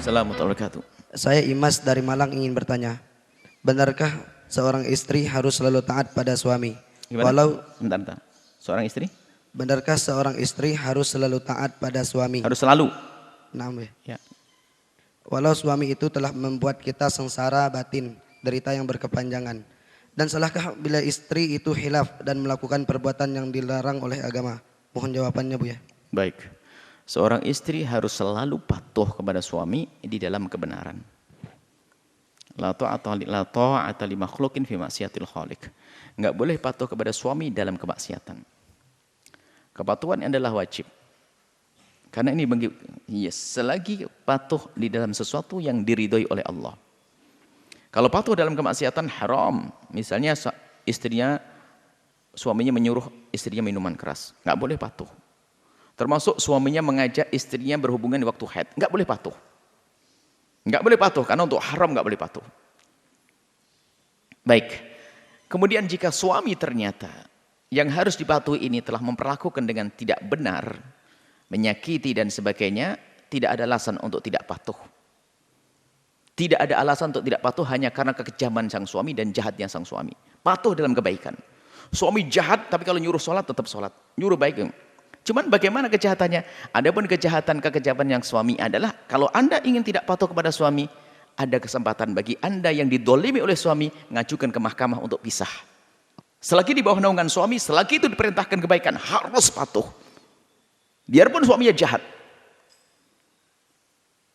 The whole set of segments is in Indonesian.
Assalamualaikum warahmatullahi wabarakatuh. Saya Imas dari Malang ingin bertanya, benarkah seorang istri harus selalu taat pada suami? Gimana? Bentar. Seorang istri? Benarkah seorang istri harus selalu taat pada suami? Harus selalu. Nah, Ya. walau suami itu telah membuat kita sengsara batin, derita yang berkepanjangan. Dan salahkah bila istri itu khilaf dan melakukan perbuatan yang dilarang oleh agama? Mohon jawabannya, Bu ya. Baik. Seorang istri harus selalu patuh kepada suami di dalam kebenaran. La ta'ata li makhluqin fi maksiatil khaliq. Enggak boleh patuh kepada suami dalam kemaksiatan. Kepatuhan adalah wajib. Karena ini selagi patuh di dalam sesuatu yang diridhoi oleh Allah. Kalau patuh dalam kemaksiatan haram. Misalnya suaminya menyuruh istrinya minuman keras, enggak boleh patuh. Termasuk suaminya mengajak istrinya berhubungan di waktu haid, enggak boleh patuh. Enggak boleh patuh karena untuk haram enggak boleh patuh. Baik. Kemudian jika suami ternyata yang harus dipatuhi ini telah memperlakukan dengan tidak benar, menyakiti dan sebagainya, tidak ada alasan untuk tidak patuh. Tidak ada alasan untuk tidak patuh hanya karena kekejaman sang suami dan jahatnya sang suami. Patuh dalam kebaikan. Suami jahat tapi kalau nyuruh sholat tetap sholat. Nyuruh baik. Cuman bagaimana kejahatannya? Adapun kekejaman yang suami adalah kalau Anda ingin tidak patuh kepada suami, ada kesempatan bagi Anda yang didolimi oleh suami ngajukan ke mahkamah untuk pisah. Selagi di bawah naungan suami, selagi itu diperintahkan kebaikan, harus patuh. Biarpun suaminya jahat.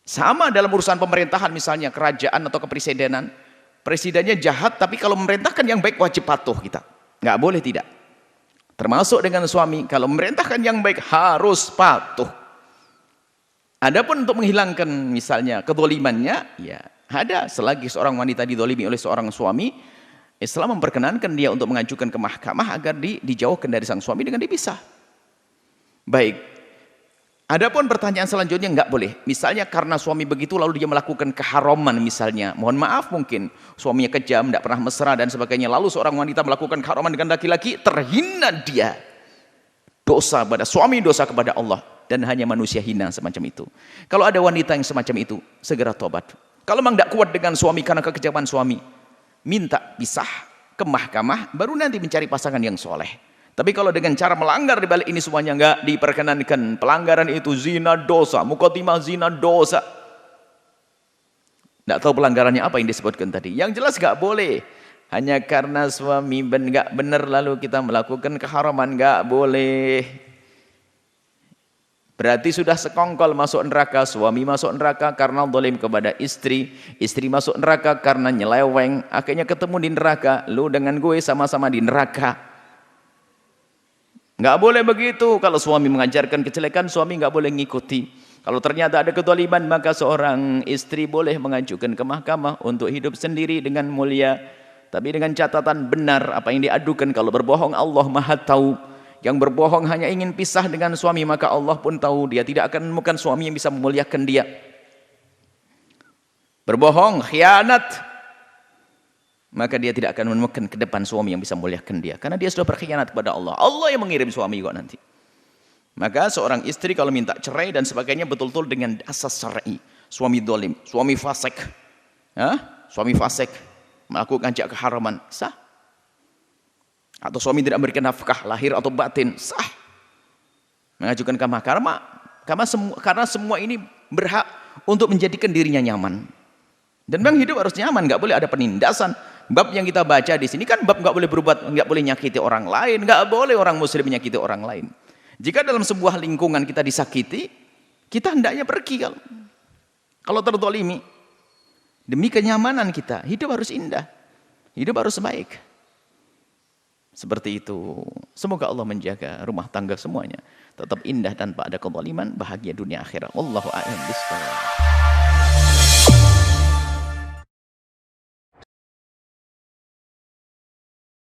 Sama dalam urusan pemerintahan misalnya, kerajaan atau kepresidenan. Presidennya jahat, tapi kalau memerintahkan yang baik wajib patuh kita. Nggak boleh tidak. Termasuk dengan suami, kalau memerintahkan yang baik harus patuh. Adapun untuk menghilangkan misalnya kedolimannya, ya ada. Selagi seorang wanita didolimi oleh seorang suami, Islam memperkenankan dia untuk mengajukan ke mahkamah agar dijauhkan dari sang suami dengan dipisah. Baik. Adapun pertanyaan selanjutnya enggak boleh. Misalnya karena suami begitu lalu dia melakukan keharaman misalnya. Mohon maaf mungkin suaminya kejam, tidak pernah mesra dan sebagainya. Lalu seorang wanita melakukan keharaman dengan laki-laki, terhina dia. Dosa pada suami, dosa kepada Allah. Dan hanya manusia hina semacam itu. Kalau ada wanita yang semacam itu, segera tobat. Kalau memang tidak kuat dengan suami karena kekejaman suami, minta pisah ke mahkamah, baru nanti mencari pasangan yang soleh. Tapi kalau dengan cara melanggar di balik ini semuanya enggak diperkenankan. Pelanggaran itu zina dosa, muqaddimah zina dosa. Enggak tahu pelanggarannya apa yang disebutkan tadi. Yang jelas enggak boleh. Hanya karena suami enggak benar lalu kita melakukan keharaman, enggak boleh. Berarti sudah sekongkol masuk neraka. Suami masuk neraka karena zalim kepada istri. Istri masuk neraka karena nyeleweng. Akhirnya ketemu di neraka. Lu dengan gue sama-sama di neraka. Nggak boleh begitu. Kalau suami mengajarkan kejelekan, suami nggak boleh ngikuti. Kalau ternyata ada kezaliman, maka seorang istri boleh mengajukan ke mahkamah untuk hidup sendiri dengan mulia. Tapi dengan catatan benar apa yang diadukan. Kalau berbohong, Allah Maha tahu. Yang berbohong hanya ingin pisah dengan suami, maka Allah pun tahu dia tidak akan menemukan suami yang bisa memuliakan dia. Berbohong, khianat, maka dia tidak akan menemukan ke depan suami yang bisa memuliakan dia. Karena dia sudah berkhianat kepada Allah. Allah yang mengirim suami kok nanti. Maka seorang istri kalau minta cerai dan sebagainya betul-betul dengan asas syar'i. Suami dolim, suami fasik. Suami fasik melakukan keharaman, sah. Atau suami tidak memberikan nafkah lahir atau batin, sah. Mengajukan ke mahkamah karena semua ini berhak untuk menjadikan dirinya nyaman. Dan memang hidup harus nyaman, nggak boleh ada penindasan. Bab yang kita baca di sini kan bab nggak boleh berbuat, nggak boleh nyakiti orang lain, nggak boleh orang muslim menyakiti orang lain. Jika dalam sebuah lingkungan kita disakiti, kita hendaknya pergi kalau terdolimi. Demi kenyamanan kita, hidup harus indah, hidup harus baik. Seperti itu. Semoga Allah menjaga rumah tangga semuanya tetap indah tanpa ada kezaliman, bahagia dunia akhirat. Wallahu a'lam bishawab.